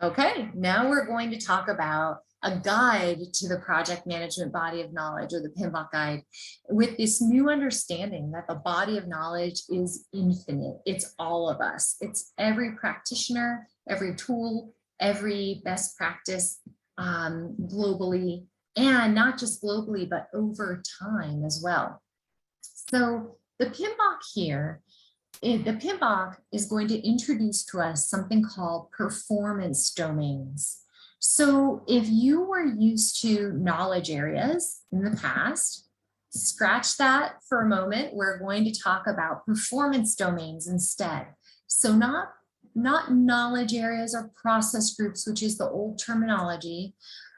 Okay, now we're going to talk about a guide to the project management body of knowledge, or the PMBOK guide, with this new understanding that the body of knowledge is infinite. It's all of us. It's every practitioner, every tool, every best practice globally, and not just globally, but over time as well. So the PMBOK here, the PMBOK is going to introduce to us something called performance domains. So if you were used to knowledge areas in the past, scratch that for a moment. We're going to talk about performance domains instead. So not knowledge areas or process groups, which is the old terminology,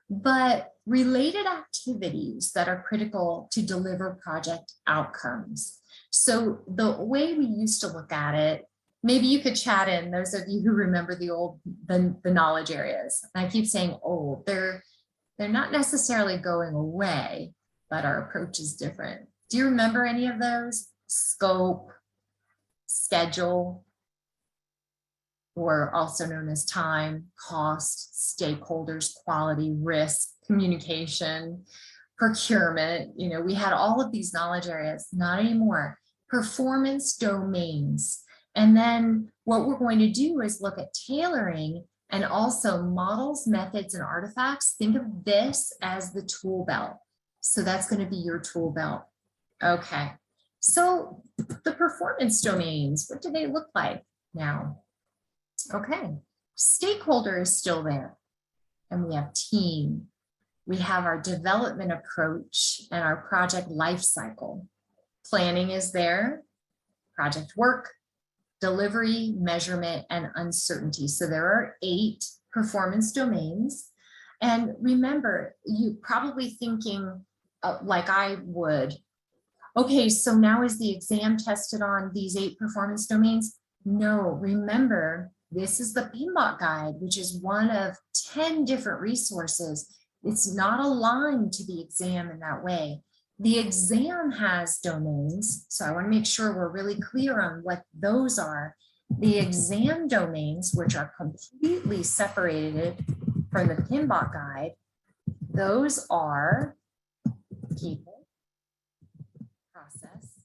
but related activities that are critical to deliver project outcomes. So the way we used to look at it, maybe you could chat in, those of you who remember the knowledge areas. And I keep saying old, they're not necessarily going away, but our approach is different. Do you remember any of those? Scope, schedule, or also known as time, cost, stakeholders, quality, risk, communication, procurement. You know, we had all of these knowledge areas, not anymore. Performance domains. And then what we're going to do is look at tailoring and also models, methods, and artifacts. Think of this as the tool belt. So that's going to be your tool belt. Okay. So the performance domains, what do they look like now? Okay. Stakeholder is still there. And we have team. We have our development approach and our project life cycle. Planning is there, project work, delivery, measurement, and uncertainty. So there are 8 performance domains. And remember, you probably thinking like I would, okay, so now is the exam tested on these 8 performance domains? No, remember, this is the PMBOK guide, which is one of 10 different resources. It's not aligned to the exam in that way. The exam has domains, so I want to make sure we're really clear on what those are. The exam domains, which are completely separated from the PMBOK guide, those are people, process.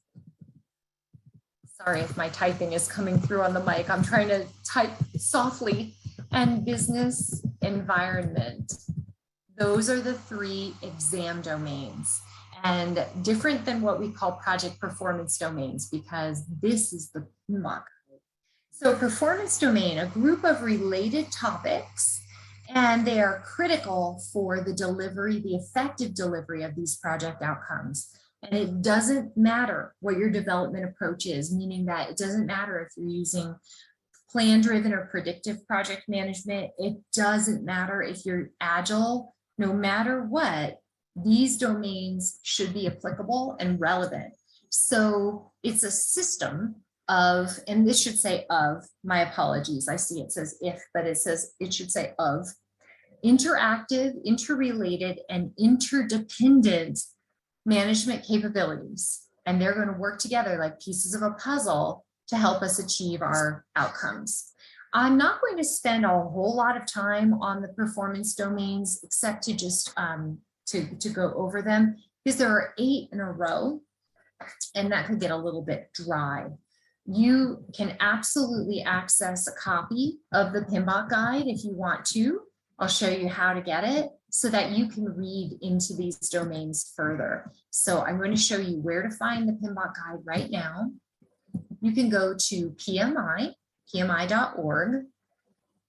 Sorry if my typing is coming through on the mic. I'm trying to type softly. And business, environment. Those are the 3 exam domains. And different than what we call project performance domains, because this is the PMBOK. So performance domain, a group of related topics, and they are critical for the delivery, the effective delivery of these project outcomes. And it doesn't matter what your development approach is, meaning that it doesn't matter if you're using plan-driven or predictive project management. It doesn't matter if you're agile. No matter what, these domains should be applicable and relevant. So it's a system of, and this should say of, my apologies, I see it says if, but it should say of, interactive, interrelated, and interdependent management capabilities. And they're going to work together like pieces of a puzzle to help us achieve our outcomes. I'm not going to spend a whole lot of time on the performance domains, except to just to go over them, because there are 8 in a row, and that could get a little bit dry. You can absolutely access a copy of the PMBOK guide if you want to. I'll show you how to get it so that you can read into these domains further. So I'm going to show you where to find the PMBOK guide right now. You can go to PMI.org.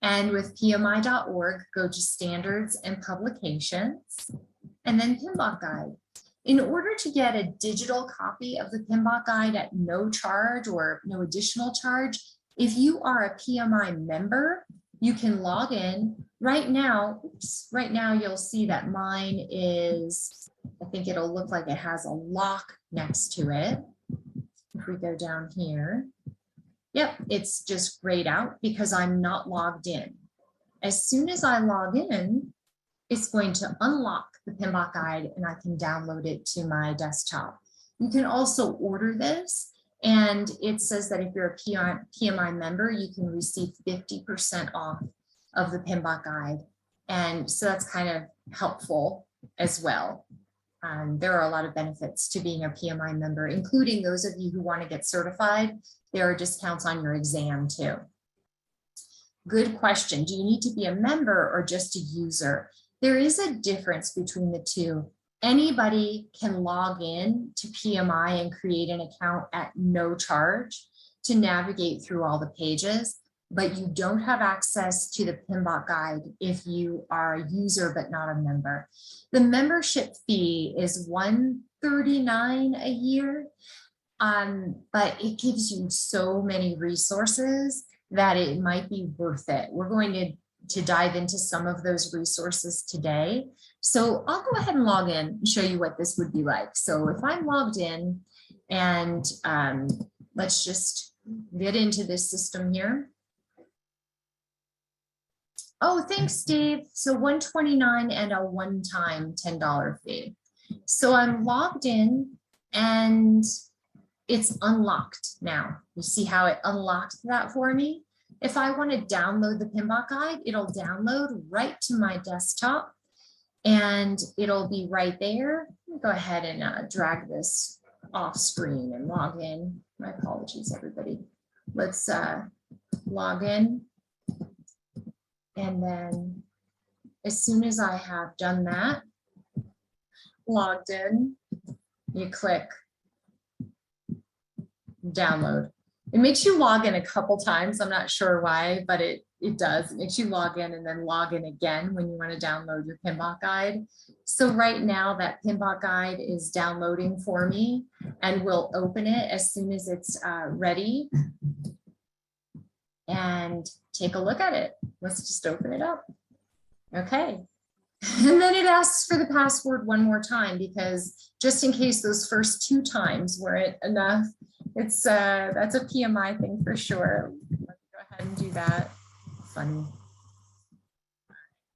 And with PMI.org, go to Standards and Publications, and then PMBOK Guide. In order to get a digital copy of the PMBOK Guide at no charge or no additional charge, if you are a PMI member, you can log in. Right now you'll see that mine is, I think it'll look like it has a lock next to it. If we go down here, yep, it's just grayed out because I'm not logged in. As soon as I log in, it's going to unlock the PMBOK guide and I can download it to my desktop. You can also order this, and it says that if you're a PMI member, you can receive 50% off of the PMBOK guide. And so that's kind of helpful as well. There are a lot of benefits to being a PMI member, including those of you who want to get certified. There are discounts on your exam too. Good question. Do you need to be a member or just a user? There is a difference between the two. Anybody can log in to PMI and create an account at no charge to navigate through all the pages, but you don't have access to the PMBOK guide if you are a user but not a member. The membership fee is $139 a year, but it gives you so many resources that it might be worth it. We're going to dive into some of those resources today. So I'll go ahead and log in and show you what this would be like. So if I'm logged in and let's just get into this system here. Oh, thanks, Steve. So $129 and a one-time $10 fee. So I'm logged in and it's unlocked now. You see how it unlocked that for me? If I want to download the PMBOK guide, it'll download right to my desktop and it'll be right there. Let me go ahead and drag this off screen and log in. My apologies, everybody. Let's log in. And then as soon as I have done that, logged in, you click download. It makes you log in a couple times. I'm not sure why, but it does. It makes you log in and then log in again when you want to download your PMBOK guide. So right now that PMBOK guide is downloading for me and we'll open it as soon as it's ready and take a look at it. Let's just open it up. Okay. And then it asks for the password one more time because just in case those first two times weren't enough, it's that's a PMI thing for sure. Let's go ahead and do that. Funny.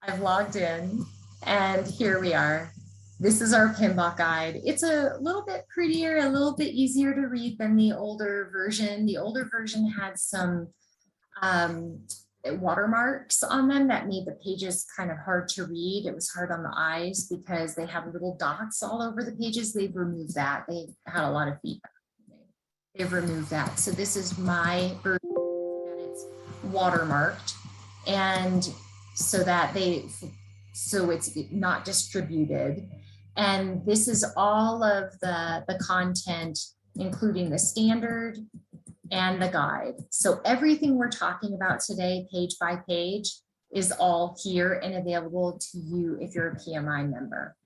I've logged in and here we are. This is our PMBOK guide. It's a little bit prettier, a little bit easier to read than the older version. The older version had some watermarks on them that made the pages kind of hard to read. It was hard on the eyes because they have little dots all over the pages. They've removed that. They had a lot of feedback. They've removed that. So this is my version that it's watermarked and so that so it's not distributed. And this is all of the content, including the standard and the guide. So everything we're talking about today, page by page, is all here and available to you if you're a PMI member.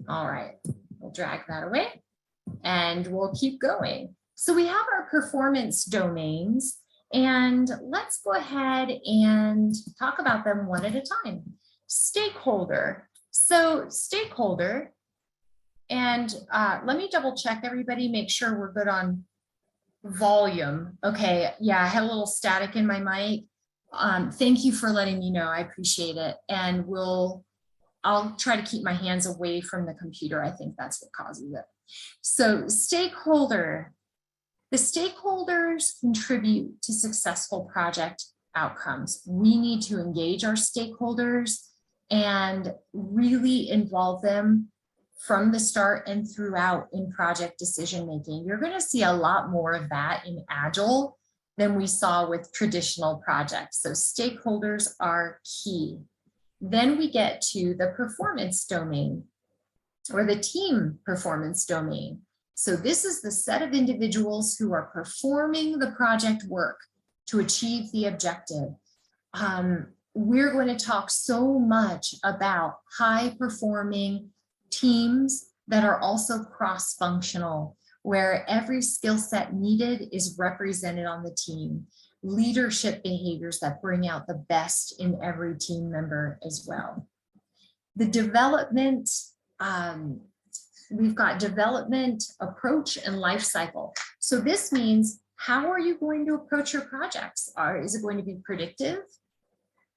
All right, we'll drag that away and we'll keep going. So we have our performance domains and let's go ahead and talk about them one at a time. Stakeholder. So stakeholder, and let me double check everybody, make sure we're good on volume. Okay, yeah, I had a little static in my mic. Thank you for letting me know. I appreciate it. And I'll try to keep my hands away from the computer. I think that's what causes it. So stakeholder, the stakeholders contribute to successful project outcomes. We need to engage our stakeholders and really involve them from the start and throughout in project decision making. You're going to see a lot more of that in Agile than we saw with traditional projects. So stakeholders are key. Then we get to the performance domain or the team performance domain. So this is the set of individuals who are performing the project work to achieve the objective. We're going to talk so much about high performing teams that are also cross-functional, where every skill set needed is represented on the team. Leadership behaviors that bring out the best in every team member as well. The development, we've got development, approach, and life cycle. So this means, how are you going to approach your projects? Is it going to be predictive,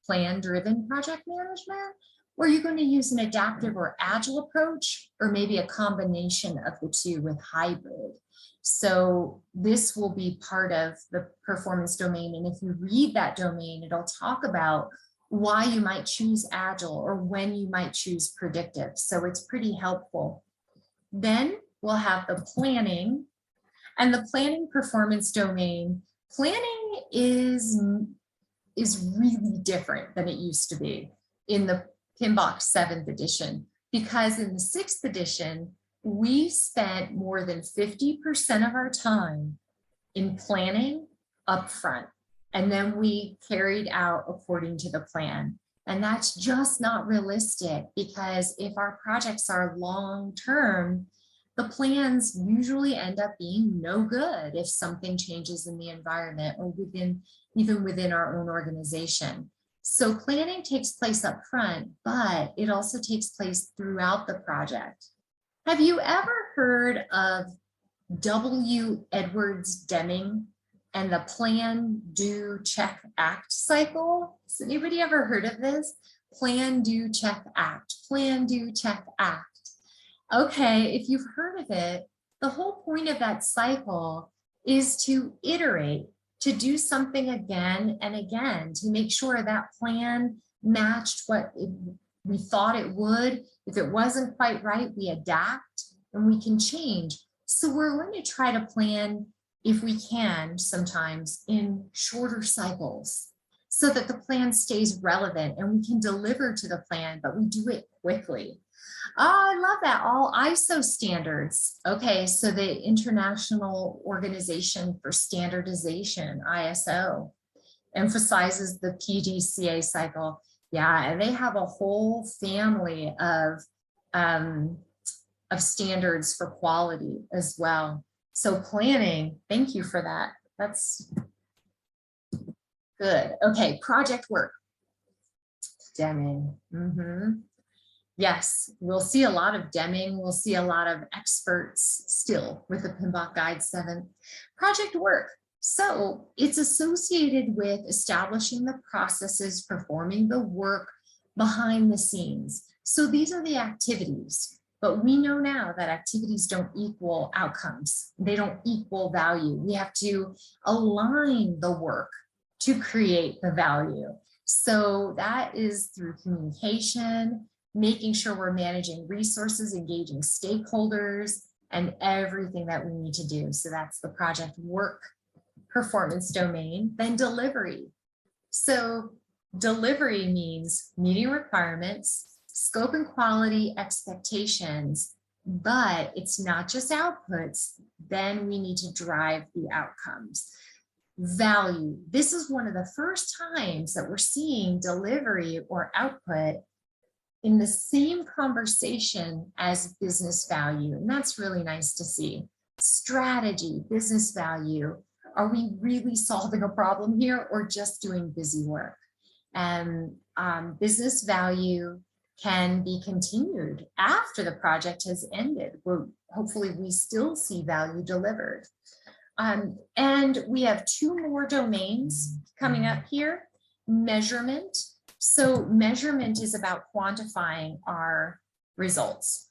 plan-driven project management? Or are you going to use an adaptive or agile approach, or maybe a combination of the two with hybrid? So this will be part of the performance domain. And if you read that domain, it'll talk about why you might choose agile or when you might choose predictive. So it's pretty helpful. Then we'll have the planning and the planning performance domain. Planning is really different than it used to be in the PMBOK 7th edition, because in the 6th edition, we spent more than 50% of our time in planning upfront, and then we carried out according to the plan. And that's just not realistic, because if our projects are long-term, the plans usually end up being no good if something changes in the environment or even within our own organization. So planning takes place up front, but it also takes place throughout the project. Have you ever heard of W. Edwards Deming and the plan, do, check, act cycle? Has anybody ever heard of this? Plan, do, check, act. Plan, do, check, act. Okay, if you've heard of it, the whole point of that cycle is to iterate, to do something again and again, to make sure that plan matched what we thought it would. If it wasn't quite right, we adapt and we can change. So we're going to try to plan, if we can, sometimes in shorter cycles, so that the plan stays relevant and we can deliver to the plan, but we do it quickly. Oh, I love that. All ISO standards. Okay, so the International Organization for Standardization, ISO, emphasizes the PDCA cycle. Yeah, and they have a whole family of standards for quality as well. So planning, thank you for that. That's good. Okay, project work. Deming. Yes, we'll see a lot of Deming. We'll see a lot of experts still with the PMBOK Guide 7. Project work. So it's associated with establishing the processes, performing the work behind the scenes. So these are the activities, but we know now that activities don't equal outcomes. They don't equal value. We have to align the work to create the value. So that is through communication, making sure we're managing resources, engaging stakeholders, and everything that we need to do. So that's the project work performance domain. Then delivery. So delivery means meeting requirements, scope and quality expectations, but it's not just outputs. Then we need to drive the outcomes. Value. This is one of the first times that we're seeing delivery or output in the same conversation as business value. And that's really nice to see. Strategy, business value. Are we really solving a problem here or just doing busy work? And business value can be continued after the project has ended, where hopefully we still see value delivered. And we have 2 more domains coming up here. Measurement. So measurement is about quantifying our results,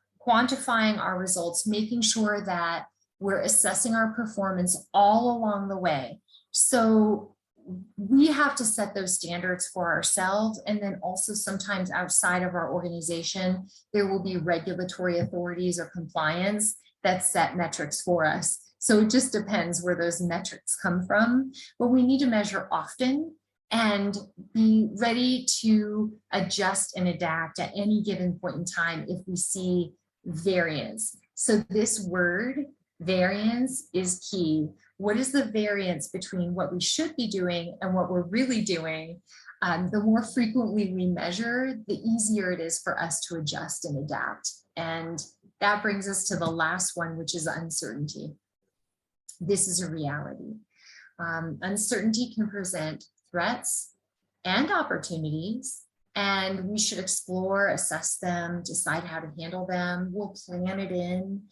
making sure that we're assessing our performance all along the way. So we have to set those standards for ourselves, and then also sometimes outside of our organization, there will be regulatory authorities or compliance that set metrics for us. So it just depends where those metrics come from, but we need to measure often and be ready to adjust and adapt at any given point in time if we see variance. So this word, variance, is key. What is the variance between what we should be doing and what we're really doing? The more frequently we measure, the easier it is for us to adjust and adapt. And that brings us to the last one, which is uncertainty. This is a reality. Uncertainty can present threats and opportunities, and we should explore, assess them, decide how to handle them. We'll plan it in,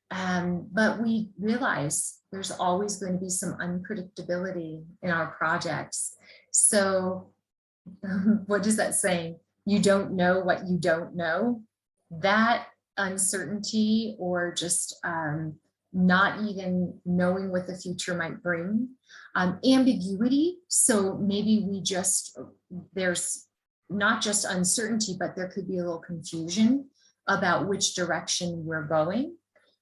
but we realize there's always going to be some unpredictability in our projects. So what is that saying? You don't know what you don't know. That uncertainty, or just not even knowing what the future might bring. Ambiguity, so maybe there's not just uncertainty, but there could be a little confusion about which direction we're going.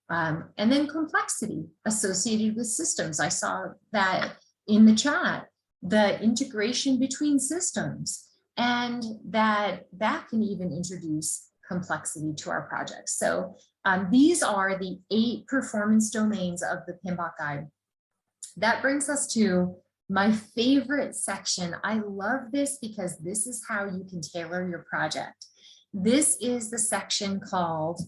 And then complexity associated with systems. I saw that in the chat, the integration between systems, and that can even introduce complexity to our projects. So these are the 8 performance domains of the PMBOK guide. That brings us to my favorite section. I love this because this is how you can tailor your project. This is the section called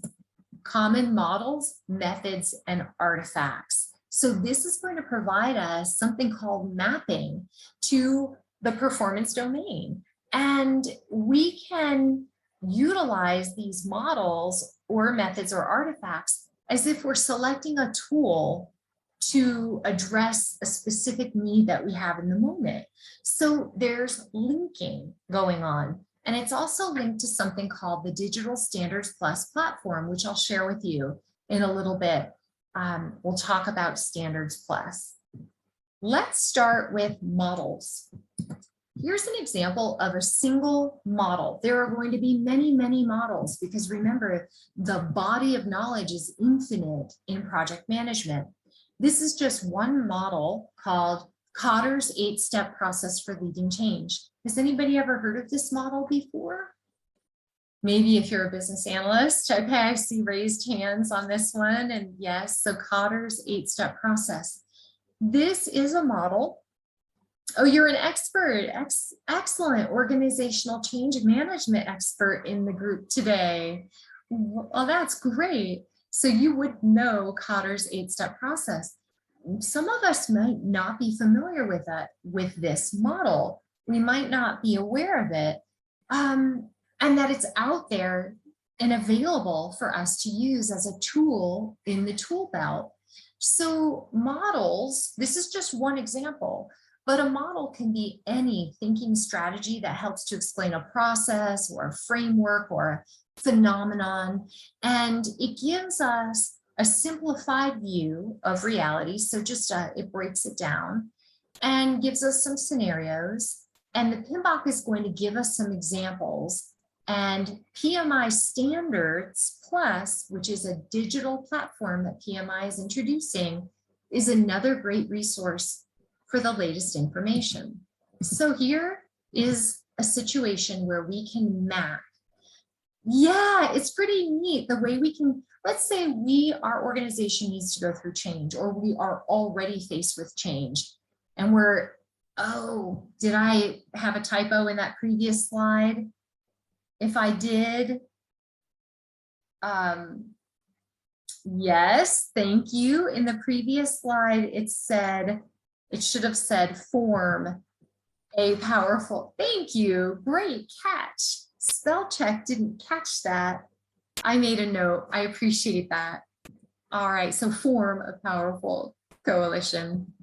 Common Models, Methods, and Artifacts. So this is going to provide us something called mapping to the performance domain. And we can utilize these models or methods or artifacts as if we're selecting a tool to address a specific need that we have in the moment. So there's linking going on. And it's also linked to something called the Digital Standards Plus platform, which I'll share with you in a little bit. We'll talk about Standards Plus. Let's start with models. Here's an example of a single model. There are going to be many, many models because remember, the body of knowledge is infinite in project management. This is just one model called Cotter's 8-step process for leading change. Has anybody ever heard of this model before? Maybe if you're a business analyst. Okay, I see raised hands on this one. And yes, so Cotter's 8-step process. This is a model. Oh, you're an expert. Excellent organizational change management expert in the group today. Well, that's great. So you would know Cotter's 8-step process. Some of us might not be familiar with this model. We might not be aware of it, and that it's out there and available for us to use as a tool in the tool belt. So models, this is just one example, but a model can be any thinking strategy that helps to explain a process or a framework or a phenomenon, and it gives us a simplified view of reality. So just it breaks it down and gives us some scenarios, and the PMBOK is going to give us some examples. And PMI Standards Plus, which is a digital platform that PMI is introducing, is another great resource for the latest information. So here is a situation where we can map. Yeah, it's pretty neat the way we can, let's say our organization needs to go through change, or we are already faced with change and we're, oh, did I have a typo in that previous slide? If I did, yes, thank you. In the previous slide, it should have said form a powerful, thank you, great catch. Spell check didn't catch that. I made a note, I appreciate that. All right, so form a powerful coalition.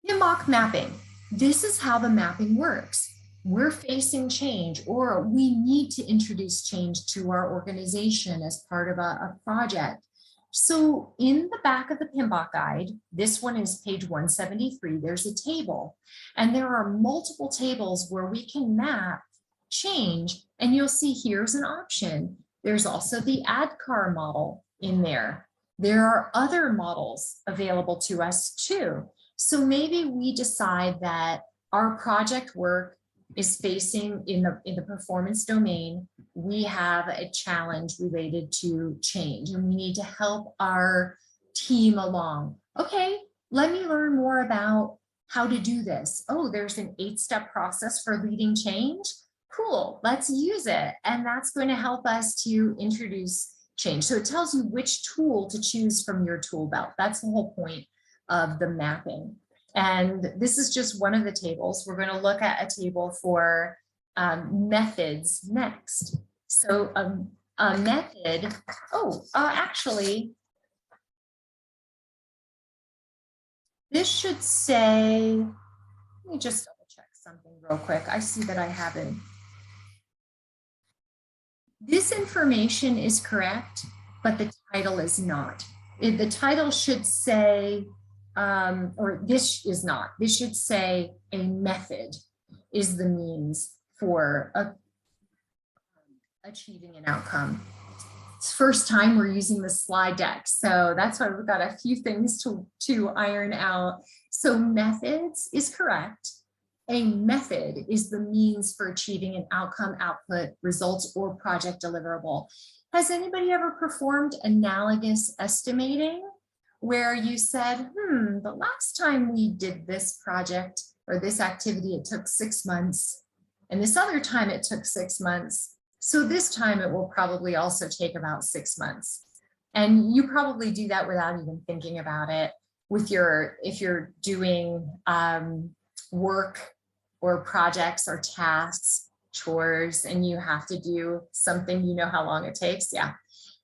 PMBOK mapping. This is how the mapping works. We're facing change, or we need to introduce change to our organization as part of a project. So in the back of the PMBOK guide, this one is page 173, there's a table, and there are multiple tables where we can map change, and you'll see here's an option. There's also the ADKAR model in there. There are other models available to us too. So maybe we decide that our project work is facing in the performance domain, we have a challenge related to change and we need to help our team along. Okay, let me learn more about how to do this. Oh, there's an 8-step process for leading change. Cool, let's use it. And that's going to help us to introduce change. So it tells you which tool to choose from your tool belt. That's the whole point of the mapping. And this is just one of the tables. We're going to look at a table for methods next. So a method, actually, this should say, let me just double check something real quick. I see that I haven't. This information is correct, but the title is not. The title should say, or this is not. This should say a method is the means. for achieving an outcome. It's the first time we're using the slide deck, so that's why we've got a few things to iron out. So methods is correct. A method is the means for achieving an outcome, output, results, or project deliverable. Has anybody ever performed analogous estimating where you said, the last time we did this project or this activity, it took 6 months, and this other time it took 6 months. So this time it will probably also take about 6 months. And you probably do that without even thinking about it with if you're doing work or projects or tasks, chores, and you have to do something, you know how long it takes. Yeah.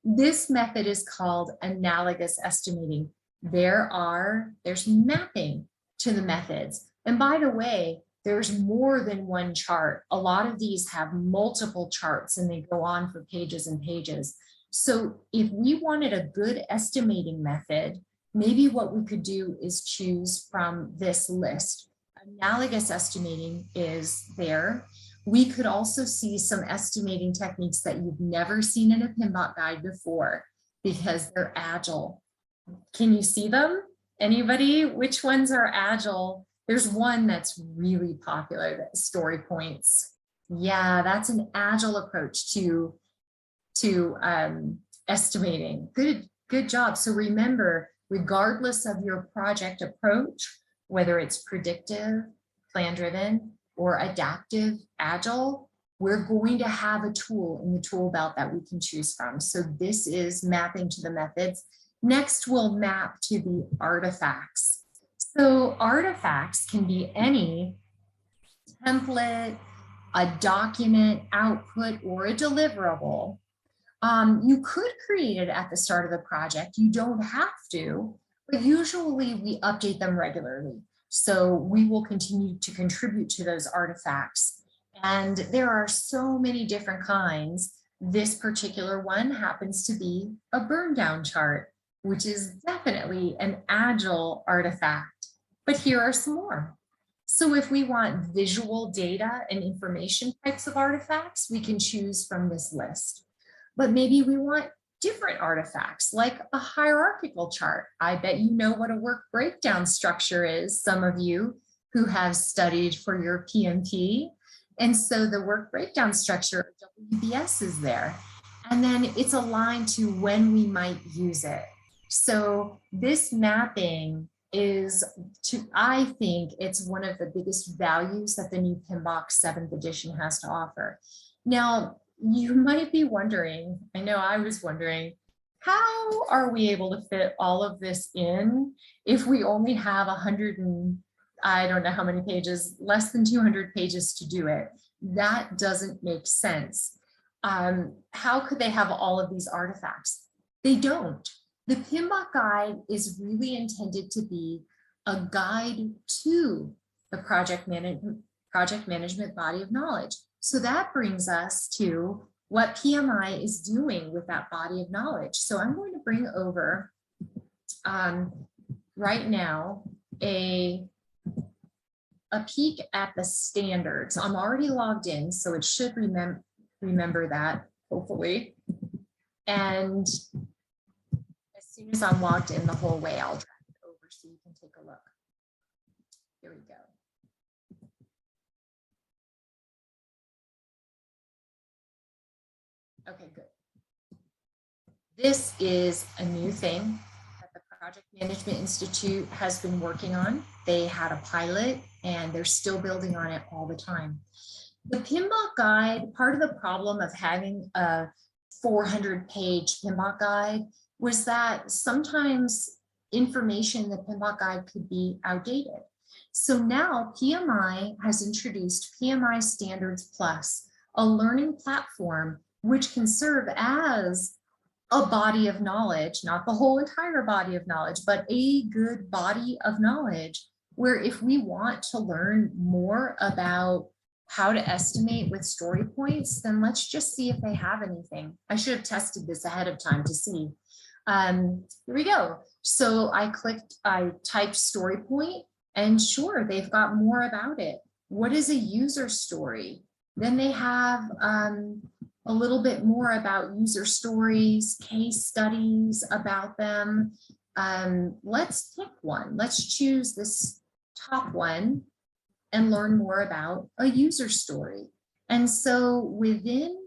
This method is called analogous estimating. There's mapping to the methods. And by the way, there's more than one chart. A lot of these have multiple charts and they go on for pages and pages. So if we wanted a good estimating method, maybe what we could do is choose from this list. Analogous estimating is there. We could also see some estimating techniques that you've never seen in a PMBOK guide before because they're agile. Can you see them? Anybody? Which ones are agile? There's one that's really popular, that story points. Yeah, that's an agile approach to estimating. Good job. So remember, regardless of your project approach, whether it's predictive, plan-driven, or adaptive, agile, we're going to have a tool in the tool belt that we can choose from. So this is mapping to the methods. Next, we'll map to the artifacts. So artifacts can be any template, a document, output, or a deliverable. You could create it at the start of the project. You don't have to, but usually we update them regularly. So we will continue to contribute to those artifacts. And there are so many different kinds. This particular one happens to be a burn down chart, which is definitely an agile artifact. But here are some more. So if we want visual data and information types of artifacts, we can choose from this list. But maybe we want different artifacts like a hierarchical chart. I bet you know what a work breakdown structure is, some of you who have studied for your PMP. And so the work breakdown structure, WBS, is there. And then it's aligned to when we might use it. So this mapping is, I think it's one of the biggest values that the new PMBOK 7th edition has to offer. Now, you might be wondering, I know I was wondering, how are we able to fit all of this in if we only have 100 and I don't know how many pages, less than 200 pages to do it? That doesn't make sense. How could they have all of these artifacts? They don't. The PMBOK guide is really intended to be a guide to the project management body of knowledge. So that brings us to what PMI is doing with that body of knowledge. So I'm going to bring over right now a peek at the standards. I'm already logged in, so it should remember that, hopefully. And as soon as I'm logged in the whole way, I'll drag it over so you can take a look. Here we go. Okay, good. This is a new thing that the Project Management Institute has been working on. They had a pilot and they're still building on it all the time. The PMBOK guide, part of the problem of having a 400-page PMBOK guide was that sometimes information in the PMBOK guide could be outdated. So now PMI has introduced PMI Standards Plus, a learning platform which can serve as a body of knowledge, not the whole entire body of knowledge, but a good body of knowledge, where if we want to learn more about how to estimate with story points, then let's just see if they have anything. I should have tested this ahead of time to see. Here we go. So I typed story point, and sure, they've got more about it. What is a user story? Then they have a little bit more about user stories, case studies about them. Let's pick one. Let's choose this top one and learn more about a user story. And so within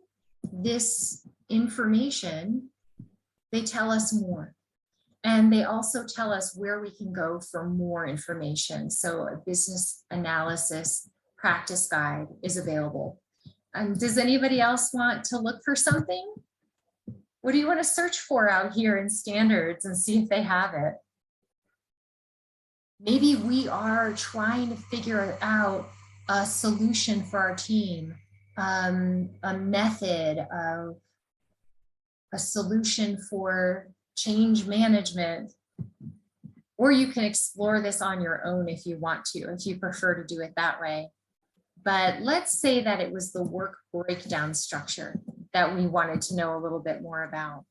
this information, they tell us more. And they also tell us where we can go for more information. So a business analysis practice guide is available. Does anybody else want to look for something? What do you want to search for out here in standards and see if they have it? Maybe we are trying to figure out a solution for our team, a method, a solution for change management. Or you can explore this on your own if you want to, if you prefer to do it that way. But let's say that it was the work breakdown structure that we wanted to know a little bit more about.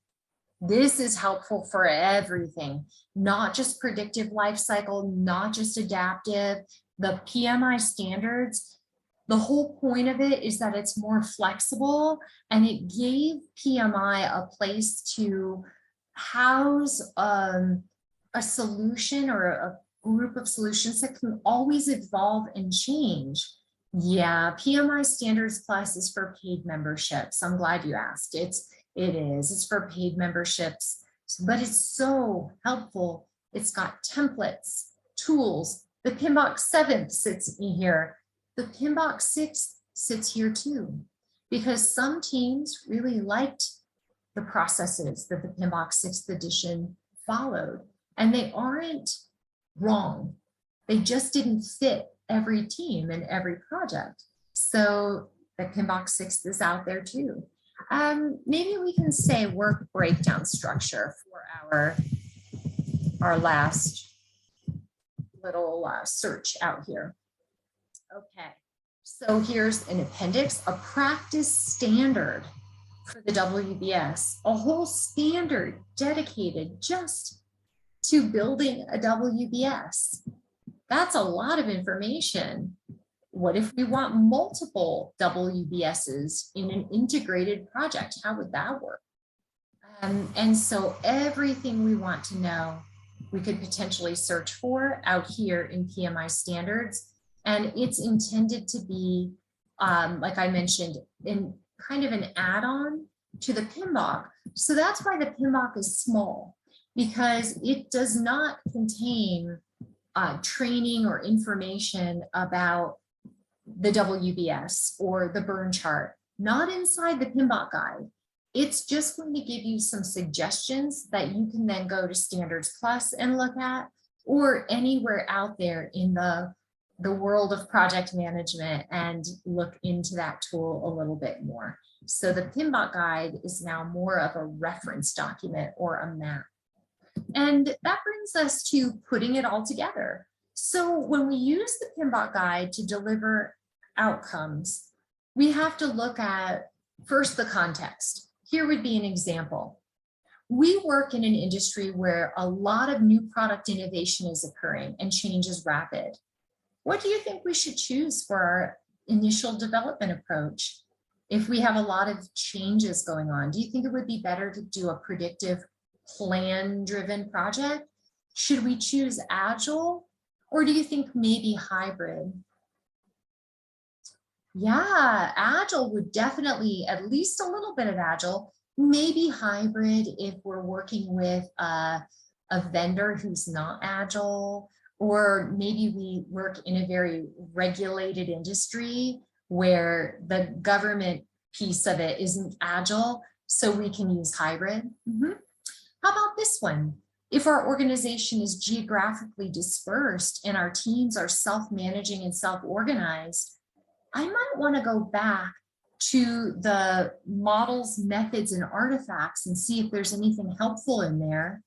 This is helpful for everything, not just predictive life cycle, not just adaptive. The PMI standards, the whole point of it is that it's more flexible, and it gave PMI a place to house a solution or a group of solutions that can always evolve and change. Yeah, PMI Standards Plus is for paid memberships. I'm glad you asked. It is. It's for paid memberships, but it's so helpful. It's got templates, tools. The PMBOK 7 sits in here. The PMBOK 6 sits here too, because some teams really liked the processes that the PMBOK 6th edition followed, and they aren't wrong. They just didn't fit every team and every project. So the PMBOK 6th is out there too. Maybe we can say work breakdown structure for our last little search out here. Okay, so here's an appendix, a practice standard for the WBS, a whole standard dedicated just to building a WBS. That's a lot of information. What if we want multiple WBSs in an integrated project? How would that work? And so everything we want to know, we could potentially search for out here in PMI standards. And it's intended to be, like I mentioned, in kind of an add-on to the PMBOK. So that's why the PMBOK is small, because it does not contain training or information about the WBS or the burn chart, not inside the PMBOK guide. It's just going to give you some suggestions that you can then go to Standards Plus and look at, or anywhere out there in the world of project management and look into that tool a little bit more. So the PMBOK guide is now more of a reference document or a map. And that brings us to putting it all together. So when we use the PMBOK guide to deliver outcomes, we have to look at first the context. Here would be an example. We work in an industry where a lot of new product innovation is occurring and change is rapid. What do you think we should choose for our initial development approach? If we have a lot of changes going on, do you think it would be better to do a predictive plan-driven project? Should we choose Agile, or do you think maybe hybrid? Yeah, Agile would definitely, at least a little bit of Agile, maybe hybrid if we're working with a vendor who's not Agile, or maybe we work in a very regulated industry where the government piece of it isn't Agile, so we can use hybrid. How about this one? If our organization is geographically dispersed and our teams are self-managing and self-organized, I might want to go back to the models, methods, and artifacts and see if there's anything helpful in there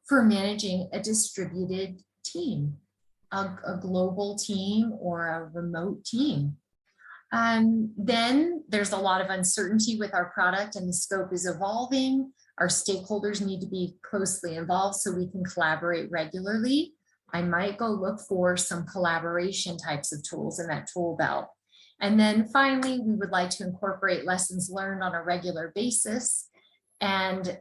for managing a distributed team, a global team or a remote team. Then there's a lot of uncertainty with our product and the scope is evolving. Our stakeholders need to be closely involved so we can collaborate regularly. I might go look for some collaboration types of tools in that tool belt. And then finally, we would like to incorporate lessons learned on a regular basis. And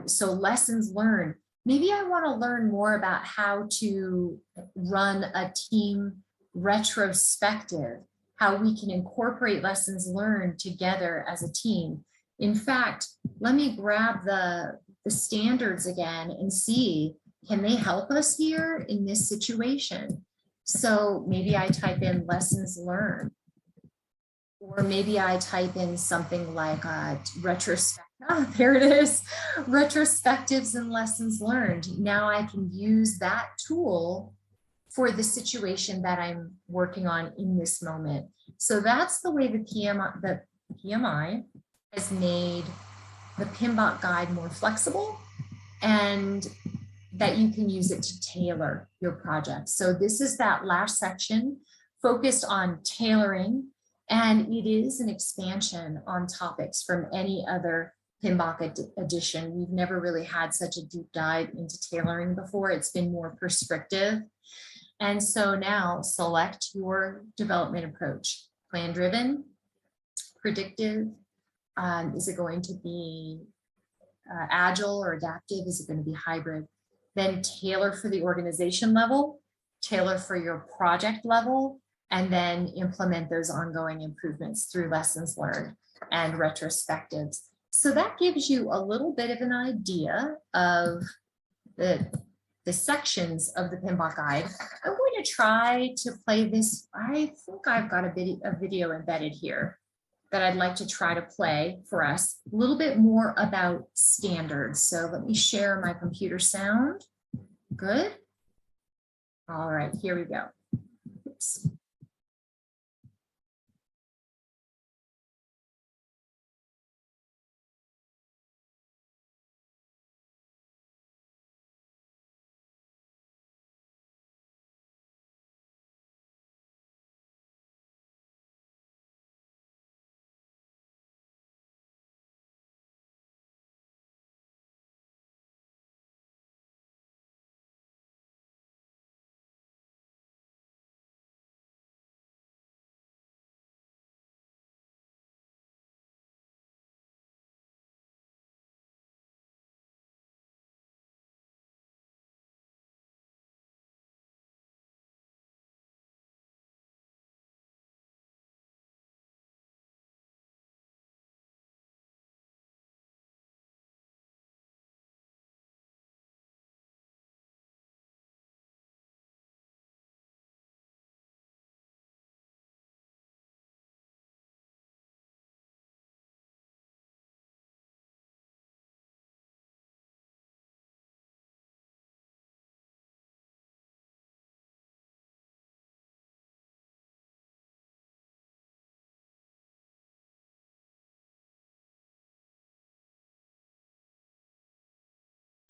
so lessons learned, maybe I want to learn more about how to run a team retrospective, how we can incorporate lessons learned together as a team. In fact, let me grab the standards again and see, can they help us here in this situation? So maybe I type in lessons learned, or maybe I type in something like retrospective. Oh, there it is, retrospectives and lessons learned. Now I can use that tool for the situation that I'm working on in this moment. So that's the way the PMI has made the PMBOK guide more flexible, and that you can use it to tailor your project. So this is that last section focused on tailoring, and it is an expansion on topics from any other PMBOK edition. We've never really had such a deep dive into tailoring before. It's been more prescriptive. And so now select your development approach. Plan-driven, predictive, is it going to be agile or adaptive? Is it going to be hybrid? Then tailor for the organization level, tailor for your project level, and then implement those ongoing improvements through lessons learned and retrospectives. So that gives you a little bit of an idea of the sections of the PMBOK guide. I'm going to try to play this. I think I've got a video embedded here that I'd like to try to play for us, a little bit more about standards. So let me share my computer sound. Good. All right, here we go. Oops.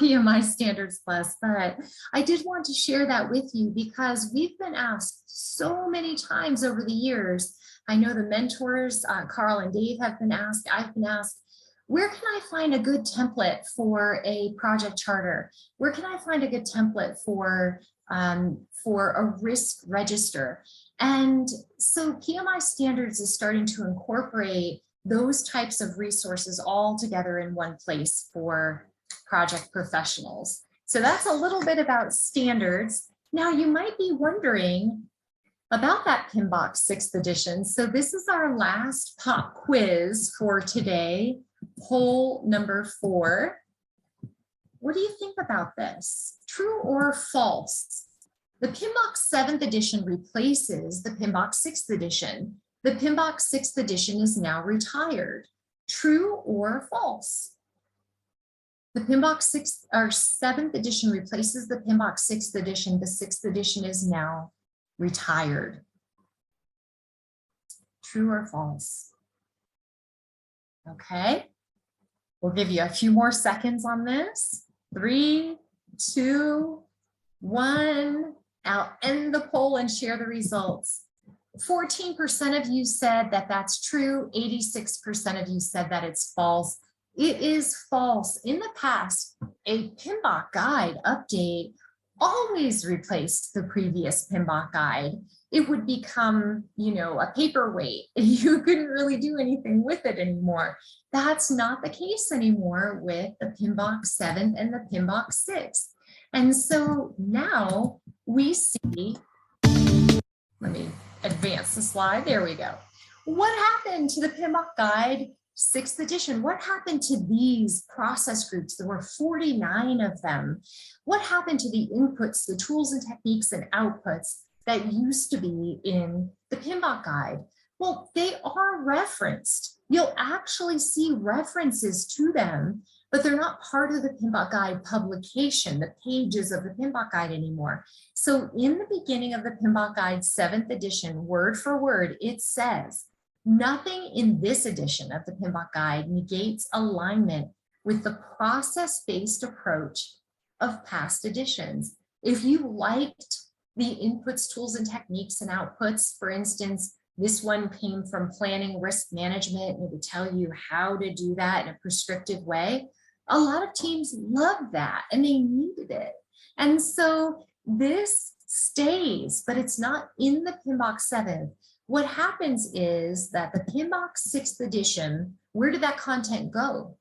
PMI standards class, but I did want to share that with you because we've been asked so many times over the years. I know the mentors, Carl and Dave, have been asked, I've been asked, where can I find a good template for a project charter? Where can I find a good template for a risk register? And so PMI standards is starting to incorporate those types of resources all together in one place for project professionals. So that's a little bit about standards. Now you might be wondering about that PMBOK 6th edition. So this is our last pop quiz for today, poll number 4. What do you think about this? True or false? The PMBOK 7th edition replaces the PMBOK 6th edition. The PMBOK 6th edition is now retired. True or false? The PMBOK 6th or 7th edition replaces the PMBOK 6th edition. The 6th edition is now retired. True or false? Okay, we'll give you a few more seconds on this. 3, 2, 1. I'll end the poll and share the results. 14% of you said that that's true. 86% of you said that it's false. It is false. In the past, a PMBOK guide update always replaced the previous PMBOK guide, it would become, a paperweight. You couldn't really do anything with it anymore. That's not the case anymore with the PMBOK 7th and the PMBOK 6th. And so now we see, let me advance the slide. There we go. What happened to the PMBOK guide 6th edition? What happened to these process groups? There were 49 of them. What happened to the inputs, the tools and techniques and outputs that used to be in the PMBOK guide? Well, they are referenced. You'll actually see references to them, but they're not part of the PMBOK guide publication, the pages of the PMBOK guide anymore. So in the beginning of the PMBOK guide 7th edition, word for word, it says, nothing in this edition of the PMBOK guide negates alignment with the process-based approach of past editions. If you liked the inputs, tools, and techniques and outputs, for instance, this one came from planning risk management, and it would tell you how to do that in a prescriptive way. A lot of teams loved that and they needed it. And so this stays, but it's not in the PMBOK 7th. What happens is that the PMBOK 6th edition, where did that content go?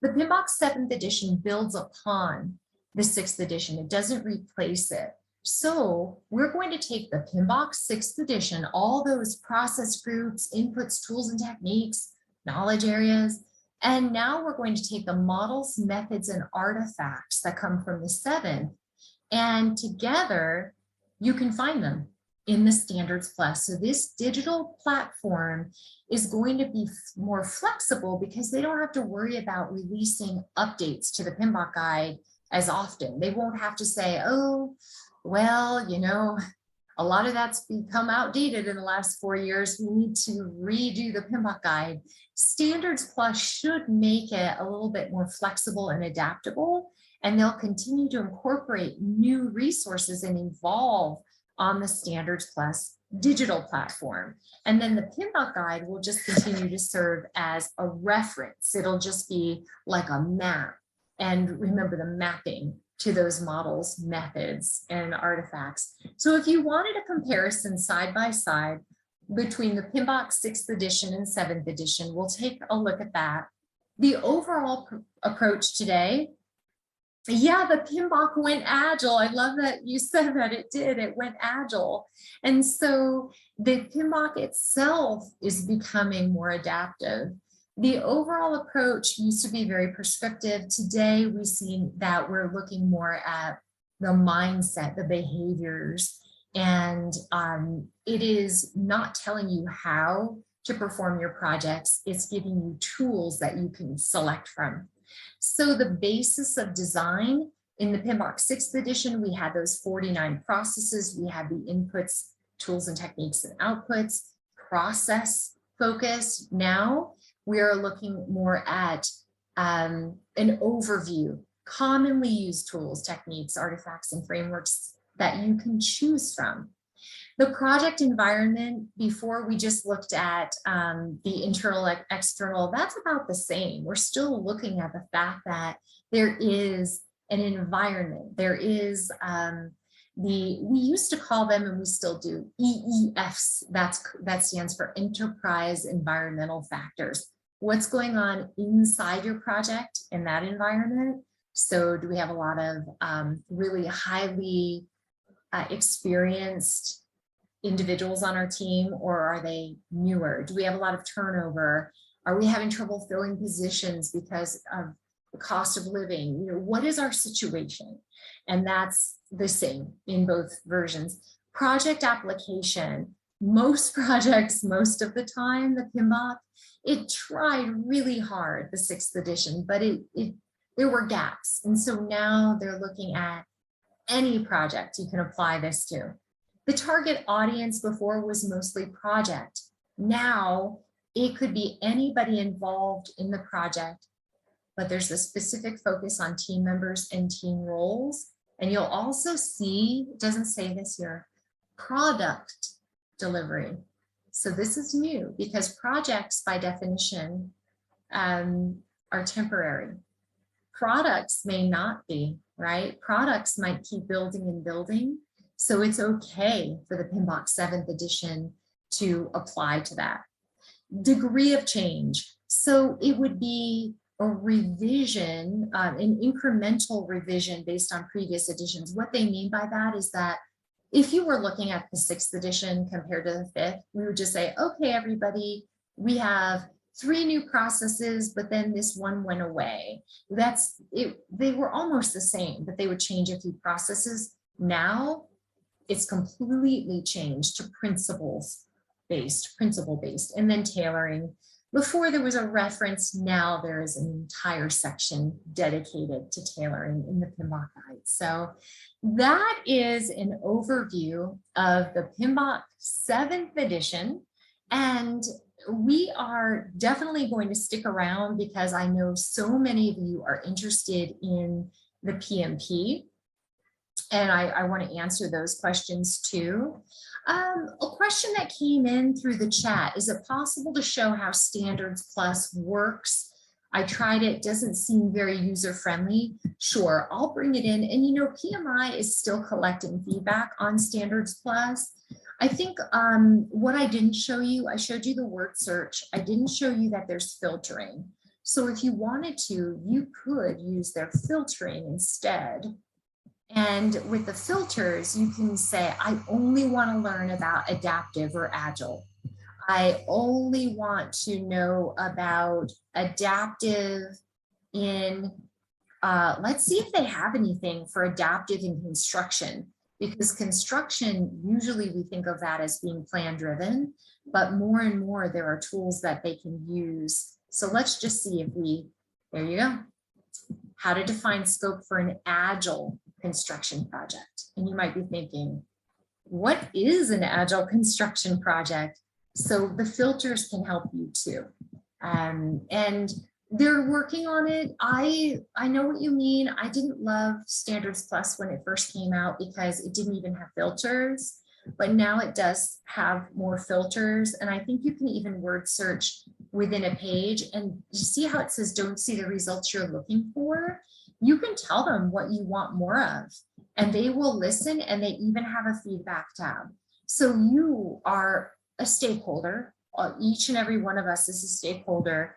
The PMBOK 7th edition builds upon the 6th edition. It doesn't replace it. So we're going to take the PMBOK 6th edition, all those process groups, inputs, tools, and techniques, knowledge areas, and now we're going to take the models, methods, and artifacts that come from the 7th, and together you can find them in the Standards Plus. So this digital platform is going to be more flexible because they don't have to worry about releasing updates to the PMBOK guide as often. They won't have to say, oh, well, a lot of that's become outdated in the last 4 years. We need to redo the PMBOK guide. Standards Plus should make it a little bit more flexible and adaptable, and they'll continue to incorporate new resources and evolve on the Standards Plus digital platform. And then the PMBOK guide will just continue to serve as a reference. It'll just be like a map. And remember the mapping to those models, methods, and artifacts. So if you wanted a comparison side by side between the PMBOK 6th edition and 7th edition, we'll take a look at that. The overall approach today, yeah, the PMBOK went agile. I love that you said that it did. It went agile. And so the PMBOK itself is becoming more adaptive. The overall approach used to be very prescriptive. Today, we see that we're looking more at the mindset, the behaviors, and it is not telling you how to perform your projects. It's giving you tools that you can select from. So the basis of design in the PMBOK 6th edition, we had those 49 processes. We had the inputs, tools, and techniques and outputs, process focus. Now we are looking more at an overview, commonly used tools, techniques, artifacts, and frameworks that you can choose from. The project environment, before we just looked at the internal, external, that's about the same. We're still looking at the fact that there is an environment. There is we used to call them, and we still do, EEFs. That stands for Enterprise Environmental Factors. What's going on inside your project in that environment? So do we have a lot of really highly experienced individuals on our team, or are they newer? Do we have a lot of turnover? Are we having trouble filling positions because of the cost of living? What is our situation? And that's the same in both versions. Project application, most projects, most of the time, the PMBOK, it tried really hard, the 6th edition, but there were gaps. And so now they're looking at any project you can apply this to. The target audience before was mostly project. Now it could be anybody involved in the project, but there's a specific focus on team members and team roles. And you'll also see, it doesn't say this here, product delivery. So this is new because projects by definition are temporary. Products may not be, right? Products might keep building and building. So it's okay for the PMBOK 7th edition to apply to that. Degree of change. So it would be a revision, an incremental revision based on previous editions. What they mean by that is that if you were looking at the 6th edition compared to the 5th, we would just say, okay, everybody, we have 3 new processes, but then this one went away. That's it. They were almost the same, but they would change a few processes. Now it's completely changed to principle based, and then tailoring. Before there was a reference, now there is an entire section dedicated to tailoring in the PMBOK guide. So that is an overview of the PMBOK 7th edition. And we are definitely going to stick around because I know so many of you are interested in the PMP. And I want to answer those questions too. A question that came in through the chat, is it possible to show how Standards Plus works? I tried it, doesn't seem very user-friendly. Sure, I'll bring it in. And you know, PMI is still collecting feedback on Standards Plus. I think what I didn't show you, I showed you the word search. I didn't show you that there's filtering. So if you wanted to, you could use their filtering instead. And with the filters, you can say, I only want to learn about adaptive or agile. I only want to know about adaptive in, let's see if they have anything for adaptive in construction, because construction, usually we think of that as being plan driven, but more and more there are tools that they can use. So let's just see if there you go. How to define scope for an agile construction project. And you might be thinking, what is an agile construction project? So the filters can help you too. And they're working on it. I know what you mean. I didn't love Standards Plus when it first came out because it didn't even have filters, but now it does have more filters. And I think you can even word search within a page, and you see how it says, don't see the results you're looking for. You can tell them what you want more of, and they will listen, and they even have a feedback tab. So you are a stakeholder. Each and every one of us is a stakeholder.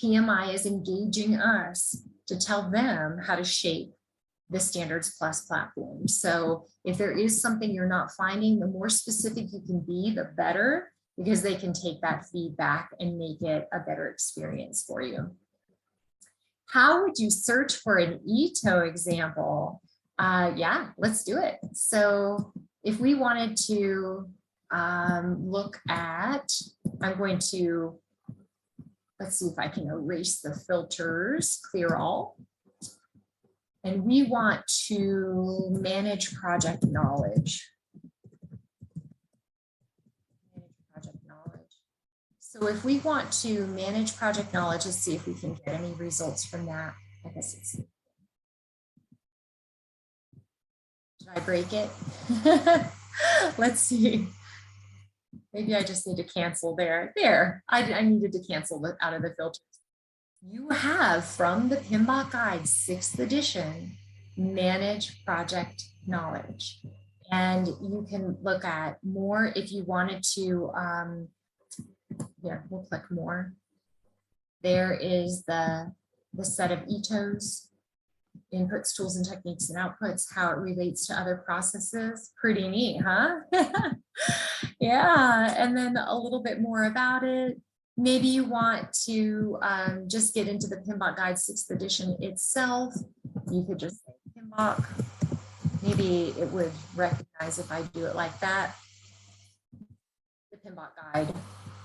PMI is engaging us to tell them how to shape the Standards Plus platform. So if there is something you're not finding, the more specific you can be, the better, because they can take that feedback and make it a better experience for you. How would you search for an ETO example? Yeah, let's do it. So if we wanted to look at, I'm going to, let's see if I can erase the filters, clear all. And we want to manage project knowledge. So if we want to manage project knowledge, let's see if we can get any results from that. I guess it's, did I break it? Let's see. Maybe I just need to cancel there. There, I needed to cancel it out of the filters. You have from the PMBOK Guide 6th edition, manage project knowledge. And you can look at more if you wanted to, here, we'll click more. There is the set of ETOs, inputs, tools, and techniques and outputs, how it relates to other processes. Pretty neat, huh? Yeah, and then a little bit more about it. Maybe you want to just get into the PMBOK Guide 6th edition itself. You could just say PMBOK. Maybe it would recognize if I do it like that. The PMBOK Guide.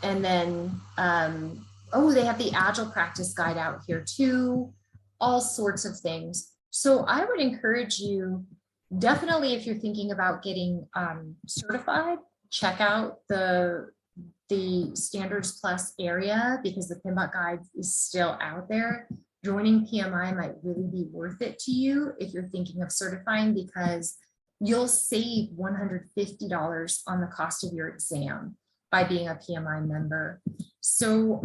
And then, oh, they have the Agile Practice Guide out here too. All sorts of things. So I would encourage you, definitely if you're thinking about getting certified, check out the Standards Plus area, because the PMBOK Guide is still out there. Joining PMI might really be worth it to you if you're thinking of certifying, because you'll save $150 on the cost of your exam by being a PMI member. So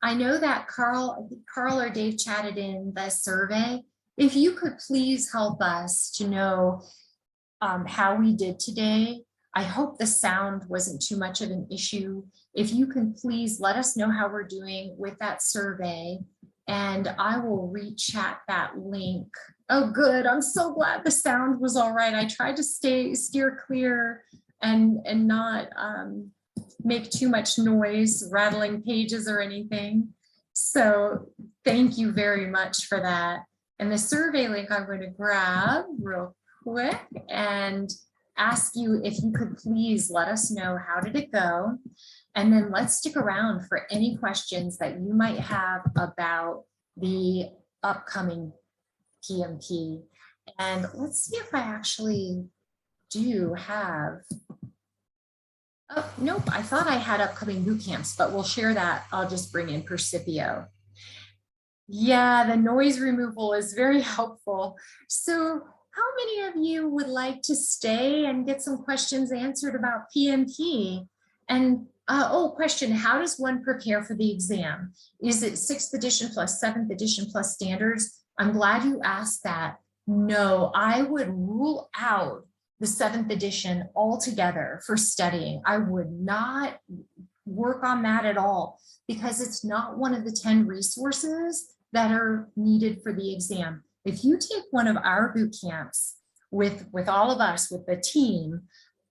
I know that Carl or Dave chatted in the survey. If you could please help us to know how we did today. I hope the sound wasn't too much of an issue. If you can please let us know how we're doing with that survey, and I will re-chat that link. Oh, good. I'm so glad the sound was all right. I tried to steer clear and not make too much noise, rattling pages or anything. So thank you very much for that. And the survey link I'm going to grab real quick and ask you if you could please let us know how did it go. And then let's stick around for any questions that you might have about the upcoming PMP. And let's see if I actually do have, oh, nope, I thought I had upcoming boot camps, but we'll share that. I'll just bring in Percipio. Yeah, the noise removal is very helpful. So how many of you would like to stay and get some questions answered about PMP? And oh, question, how does one prepare for the exam? Is it 6th edition plus 7th edition plus standards? I'm glad you asked that. No, I would rule out the 7th edition altogether for studying. I would not work on that at all because it's not one of the 10 resources that are needed for the exam. If you take one of our boot camps with all of us, with the team,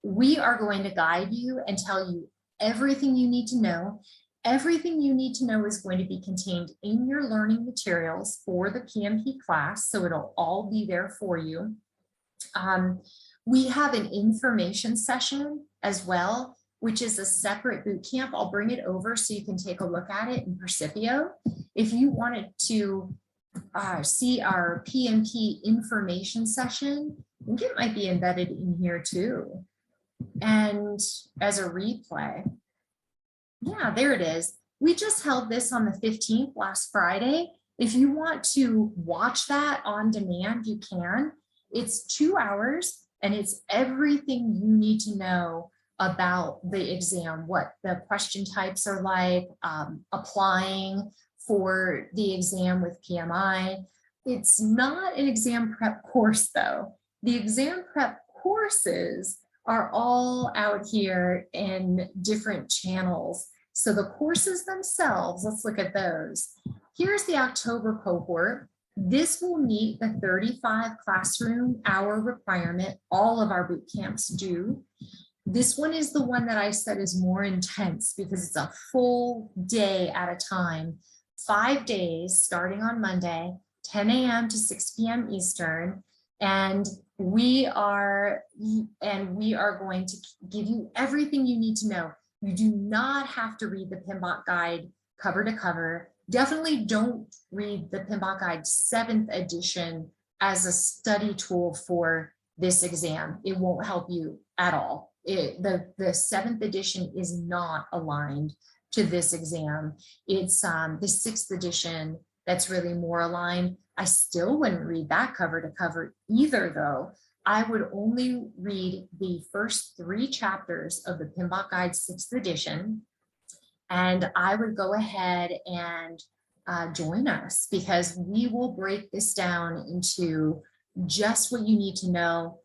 we are going to guide you and tell you everything you need to know. Everything you need to know is going to be contained in your learning materials for the PMP class, so it'll all be there for you. We have an information session as well, which is a separate boot camp. I'll bring it over so you can take a look at it in Percipio. If you wanted to see our PMP information session, I think it might be embedded in here too. And as a replay, yeah, there it is. We just held this on the 15th last Friday. If you want to watch that on demand, you can. It's 2 hours and it's everything you need to know about the exam, what the question types are like, applying for the exam with PMI. It's not an exam prep course though. The exam prep courses are all out here in different channels. So the courses themselves, let's look at those. Here's the October cohort. This will meet the 35 classroom hour requirement. All of our boot camps do. This one is the one that I said is more intense because it's a full day at a time, 5 days starting on Monday, 10 a.m. to 6 p.m. Eastern. And we are going to give you everything you need to know. You do not have to read the PMBOK guide cover to cover. Definitely don't read the PMBOK guide 7th edition as a study tool for this exam. It won't help you at all. The 7th edition is not aligned to this exam. It's the 6th edition that's really more aligned. I still wouldn't read that cover to cover either though. I would only read the first 3 chapters of the PMBOK Guide 6th edition, and I would go ahead and join us because we will break this down into just what you need to know,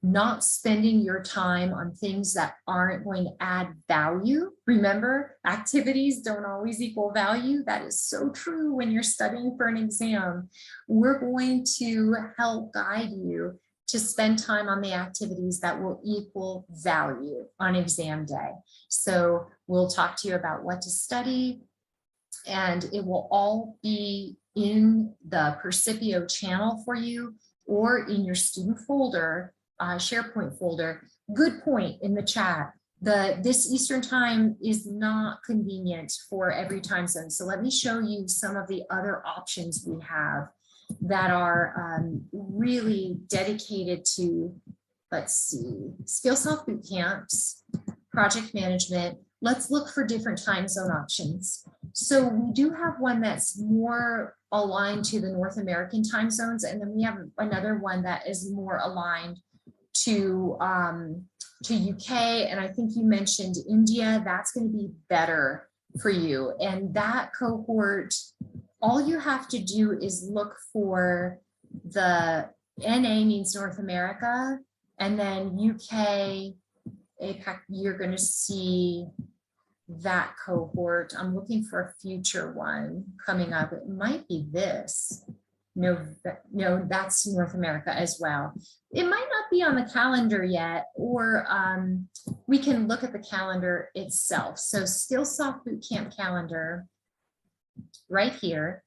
not spending your time on things that aren't going to add value. Remember, activities don't always equal value. That is so true when you're studying for an exam. We're going to help guide you to spend time on the activities that will equal value on exam day. So we'll talk to you about what to study, and it will all be in the Percipio channel for you or in your student folder, SharePoint folder. Good point in the chat. This Eastern time is not convenient for every time zone. So let me show you some of the other options we have that are really dedicated to, let's see, Skillsoft boot camps, project management. Let's look for different time zone options. So we do have one that's more aligned to the North American time zones, and then we have another one that is more aligned to UK, and I think you mentioned India. That's going to be better for you. And that cohort, all you have to do is look for the NA means North America, and then UK, APAC, you're going to see that cohort. I'm looking for a future one coming up. It might be this. No, that's North America as well. It might not be on the calendar yet, or we can look at the calendar itself. So Skillsoft Bootcamp calendar right here.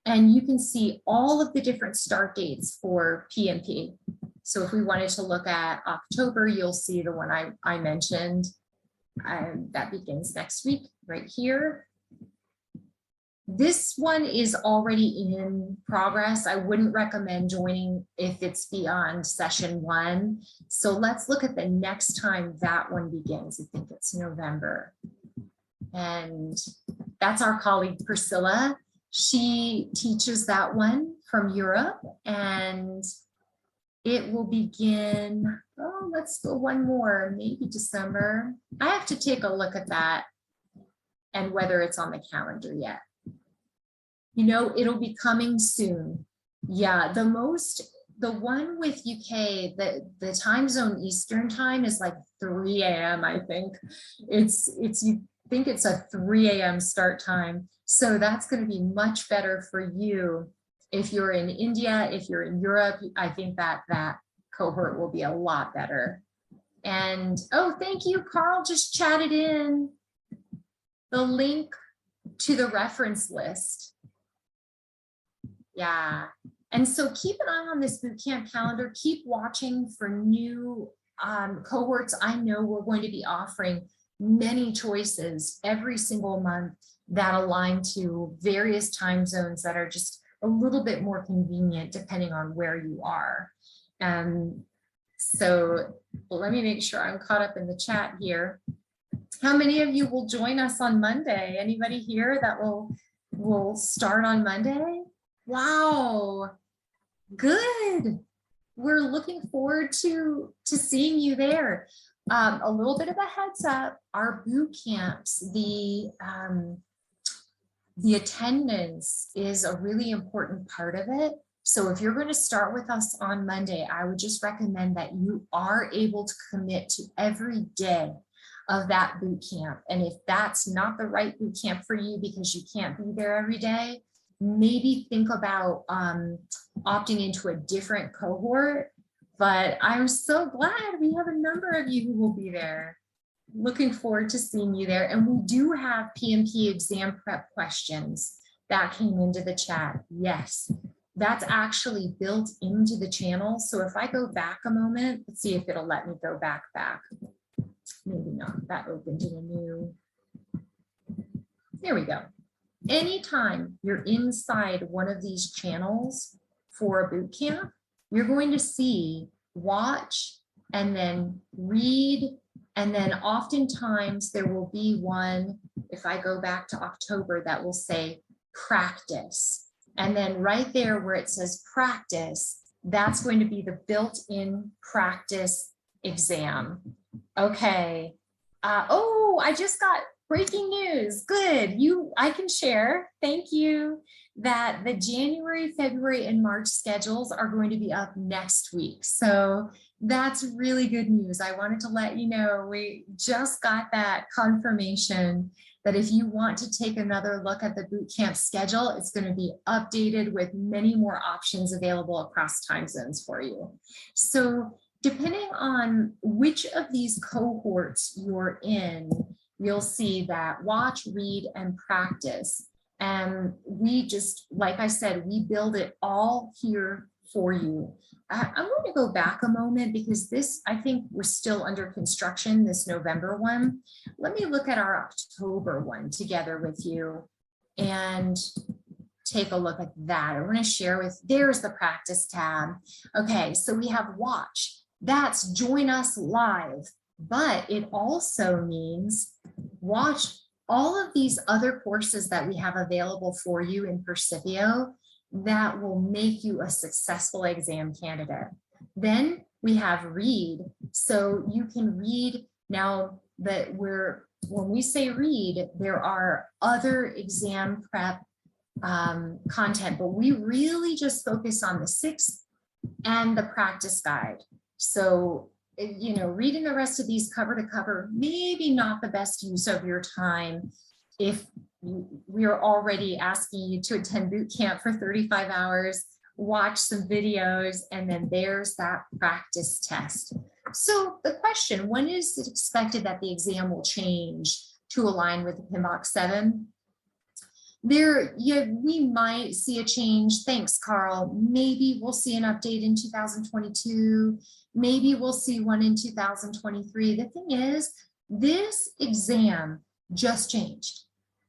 And you can see all of the different start dates for PMP. So if we wanted to look at October, you'll see the one I mentioned. That begins next week right here. This one is already in progress. I wouldn't recommend joining if it's beyond session 1. So let's look at the next time that one begins. I think it's November. And that's our colleague Priscilla. She teaches that one from Europe, and it will begin, oh, let's go one more, maybe December. I have to take a look at that and whether it's on the calendar yet. You know, it'll be coming soon. Yeah, the one with UK, the time zone Eastern time is like 3 a.m. I think. You think it's a 3 a.m. start time. So that's going to be much better for you. If you're in India, if you're in Europe, I think that cohort will be a lot better. And oh, thank you, Carl just chatted in the link to the reference list. Yeah, and so keep an eye on this bootcamp calendar. Keep watching for new cohorts. I know we're going to be offering many choices every single month that align to various time zones that are just a little bit more convenient depending on where you are. So let me make sure I'm caught up in the chat here. How many of you will join us on Monday? Anybody here that will start on Monday? Wow, good. We're looking forward to seeing you there. A little bit of a heads up, our boot camps, the attendance is a really important part of it. So if you're going to start with us on Monday, I would just recommend that you are able to commit to every day of that boot camp. And if that's not the right boot camp for you because you can't be there every day, maybe think about opting into a different cohort. But I'm so glad we have a number of you who will be there. Looking forward to seeing you there. And we do have PMP exam prep questions that came into the chat. Yes, that's actually built into the channel. So if I go back a moment, let's see if it'll let me go back. Maybe not. That opened in a new. There we go. Anytime you're inside one of these channels for a boot camp, you're going to see watch and then read. And then oftentimes there will be one, if I go back to October, that will say practice. And then right there where it says practice, that's going to be the built-in practice exam. Okay. Oh, I just got breaking news. Good. I can share. Thank you. That the January, February, and March schedules are going to be up next week. So that's really good news. I wanted to let you know we just got that confirmation that if you want to take another look at the bootcamp schedule, it's going to be updated with many more options available across time zones for you. So depending on which of these cohorts you're in, you'll see that watch, read, and practice. And we just, like I said, we build it all here for you. I'm going to go back a moment because this, I think we're still under construction, this November one. Let me look at our October one together with you and take a look at that. I want to share with, there's the practice tab. Okay, so we have watch. That's join us live, but it also means watch all of these other courses that we have available for you in Percipio that will make you a successful exam candidate. Then we have read. So you can read. Now, that when we say read, there are other exam prep content, but we really just focus on the 6th and the practice guide. So, reading the rest of these cover to cover, maybe not the best use of your time if we are already asking you to attend boot camp for 35 hours, watch some videos, and then there's that practice test. So the question, when is it expected that the exam will change to align with the PMBOK 7? We might see a change. Thanks, Carl. Maybe we'll see an update in 2022. Maybe we'll see one in 2023. The thing is, this exam just changed.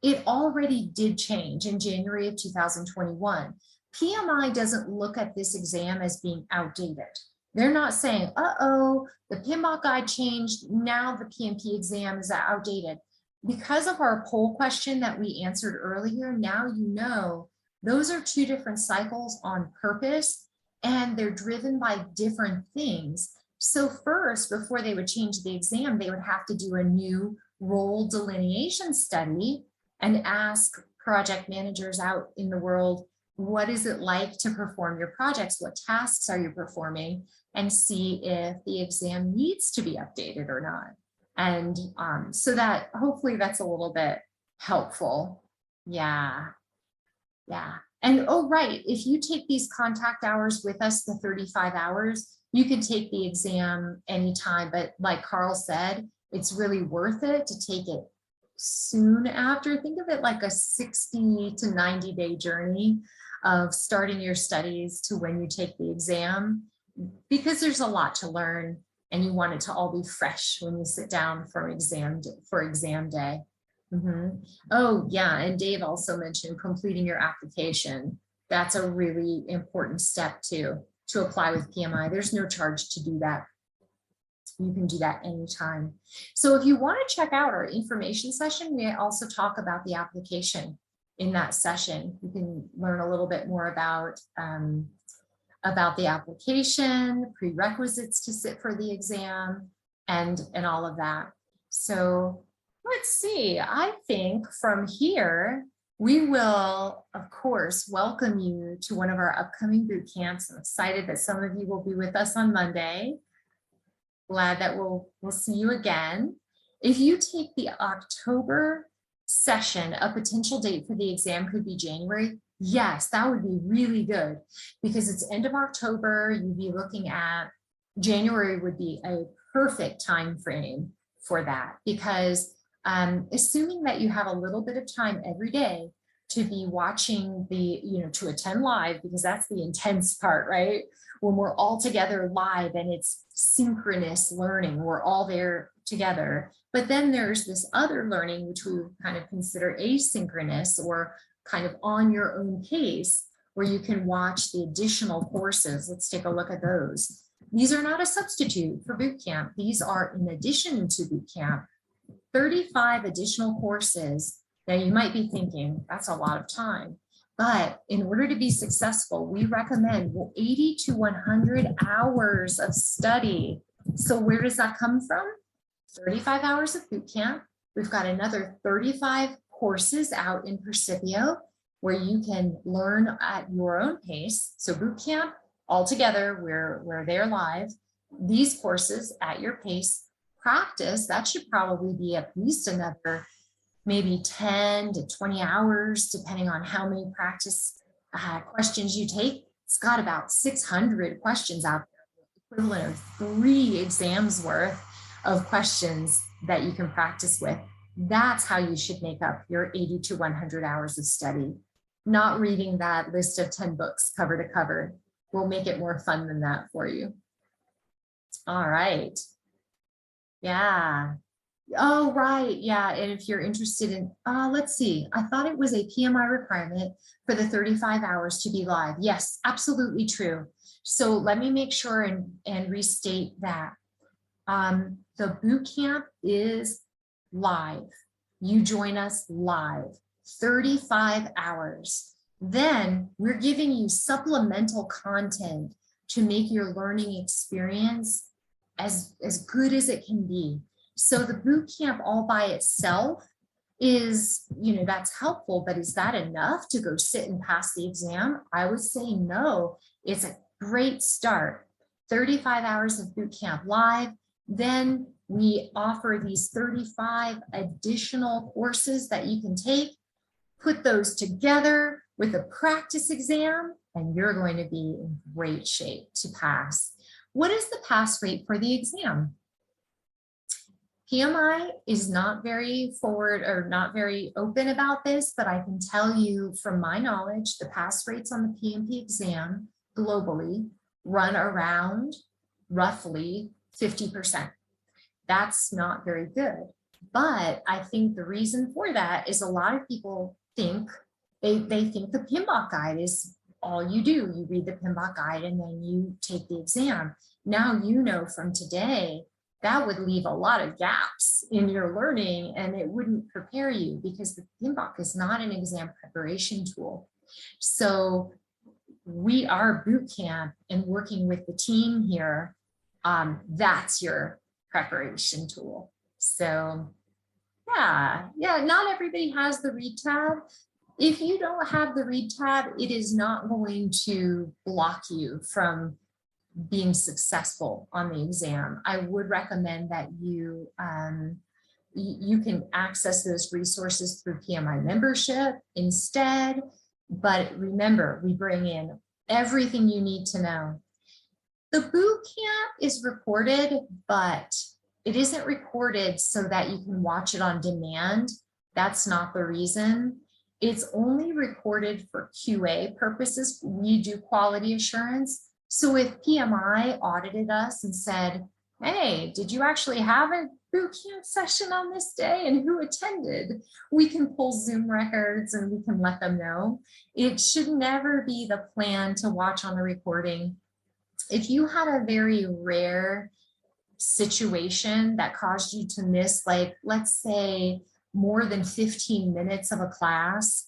It already did change in January of 2021. PMI doesn't look at this exam as being outdated. They're not saying, uh-oh, the PMBOK guide changed, now the PMP exam is outdated. Because of our poll question that we answered earlier, now you know those are 2 different cycles on purpose, and they're driven by different things. So first, before they would change the exam, they would have to do a new role delineation study and ask project managers out in the world, what is it like to perform your projects? What tasks are you performing? And see if the exam needs to be updated or not. And so that hopefully that's a little bit helpful. Yeah. And oh, right, if you take these contact hours with us, the 35 hours, you can take the exam anytime. But like Carl said, it's really worth it to take it soon after. Think of it like a 60 to 90 day journey of starting your studies to when you take the exam, because there's a lot to learn and you want it to all be fresh when you sit down for exam day. Oh yeah, and Dave also mentioned completing your application. That's a really important step too, to apply with PMI. There's no charge to do that. You can do that anytime. So if you want to check out our information session, we also talk about the application in that session. You can learn a little bit more about the application, prerequisites to sit for the exam, and all of that. So let's see, I think from here, we will, of course, welcome you to one of our upcoming boot camps. I'm excited that some of you will be with us on Monday. Glad that we'll see you again. If you take the October session, a potential date for the exam could be January. Yes, that would be really good because it's end of October. You'd be looking at January would be a perfect time frame for that, because assuming that you have a little bit of time every day to be watching to attend live, because that's the intense part, right? When we're all together live and it's synchronous learning, we're all there together. But then there's this other learning, which we kind of consider asynchronous or kind of on your own pace, where you can watch the additional courses. Let's take a look at those. These are not a substitute for boot camp. These are in addition to boot camp. 35 additional courses that you might be thinking, that's a lot of time. But in order to be successful, we recommend 80 to 100 hours of study. So where does that come from? 35 hours of boot camp. We've got another 35 courses out in Percipio where you can learn at your own pace. So boot camp altogether, we're there live. These courses at your pace. Practice, that should probably be at least another maybe 10 to 20 hours, depending on how many practice questions you take. It's got about 600 questions out there, equivalent of 3 exams worth of questions that you can practice with. That's how you should make up your 80 to 100 hours of study. Not reading that list of 10 books cover to cover. We'll make it more fun than that for you. All right. Yeah. Oh, right. Yeah. And if you're interested in, let's see, I thought it was a PMI requirement for the 35 hours to be live. Yes, absolutely true. So let me make sure and restate that. The boot camp is live. You join us live, 35 hours. Then we're giving you supplemental content to make your learning experience as good as it can be. So the boot camp all by itself is, that's helpful, but is that enough to go sit and pass the exam? I would say no. It's a great start. 35 hours of boot camp live. Then we offer these 35 additional courses that you can take, put those together with a practice exam, and you're going to be in great shape to pass. What is the pass rate for the exam? PMI is not very forward or not very open about this, but I can tell you from my knowledge, the pass rates on the PMP exam globally run around roughly 50%. That's not very good. But I think the reason for that is a lot of people think, they think the PMBOK guide is all you do. You read the PMBOK guide and then you take the exam. Now you know from today, that would leave a lot of gaps in your learning and it wouldn't prepare you because the PMBOK is not an exam preparation tool. So we are boot camp and working with the team here. That's your preparation tool. So yeah, not everybody has the read tab. If you don't have the read tab, it is not going to block you from being successful on the exam. I would recommend that you can access those resources through PMI membership instead. But remember, we bring in everything you need to know. The boot camp is recorded, but it isn't recorded so that you can watch it on demand. That's not the reason. It's only recorded for QA purposes. We do quality assurance. So if PMI audited us and said, hey, did you actually have a boot camp session on this day and who attended? We can pull Zoom records and we can let them know. It should never be the plan to watch on the recording. If you had a very rare situation that caused you to miss, like, let's say more than 15 minutes of a class,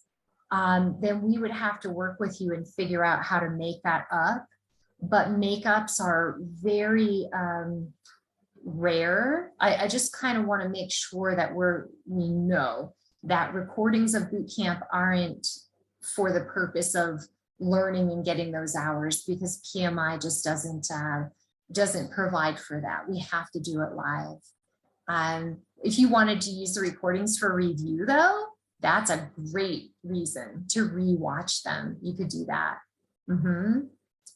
then we would have to work with you and figure out how to make that up. But makeups are very rare. I just kind of want to make sure that we know that recordings of boot camp aren't for the purpose of learning and getting those hours, because PMI just doesn't provide for that. We have to do it live. If you wanted to use the recordings for review though, that's a great reason to rewatch them. You could do that.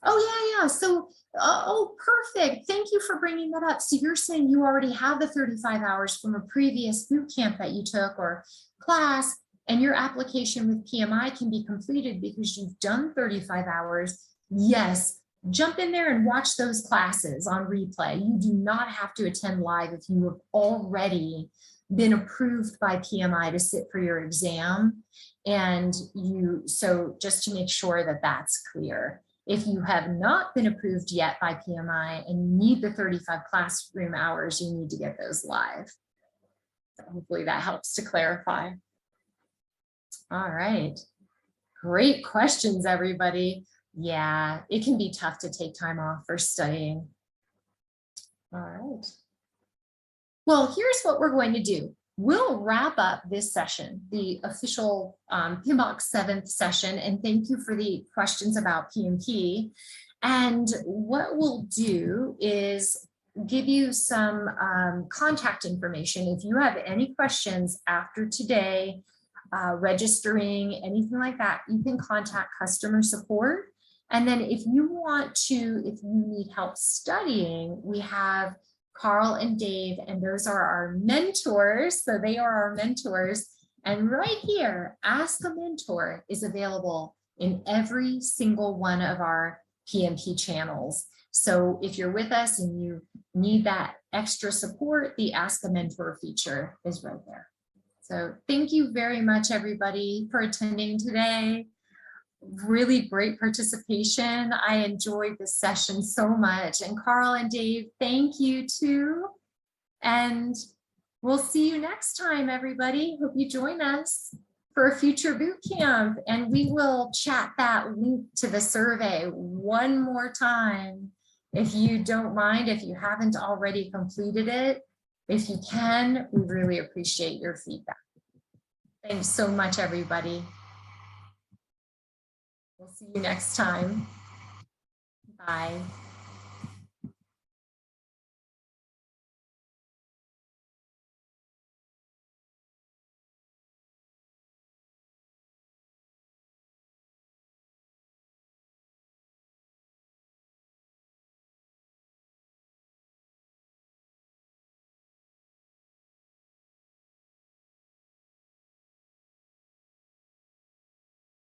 Oh yeah. So, oh, perfect. Thank you for bringing that up. So you're saying you already have the 35 hours from a previous boot camp that you took or class, and your application with PMI can be completed because you've done 35 hours. Yes, jump in there and watch those classes on replay. You do not have to attend live if you have already been approved by PMI to sit for your exam. And so just to make sure that that's clear. If you have not been approved yet by PMI and you need the 35 classroom hours, you need to get those live. So hopefully that helps to clarify. All right. Great questions, everybody. Yeah, it can be tough to take time off for studying. All right. Well, here's what we're going to do. We'll wrap up this session, the official PMBOK 7th session, and thank you for the questions about PMP. And what we'll do is give you some contact information. If you have any questions after today, registering, anything like that, you can contact customer support. And then if you need help studying, we have Carl and Dave, and those are our mentors. So they are our mentors. And right here, Ask a Mentor is available in every single one of our PMP channels. So if you're with us and you need that extra support, the Ask a Mentor feature is right there. So thank you very much, everybody, for attending today. Really great participation. I enjoyed this session so much. And Carl and Dave, thank you too. And we'll see you next time, everybody. Hope you join us for a future boot camp. And we will chat that link to the survey one more time. If you don't mind, if you haven't already completed it, If you can, we really appreciate your feedback. Thanks so much, everybody. We'll see you next time. Bye.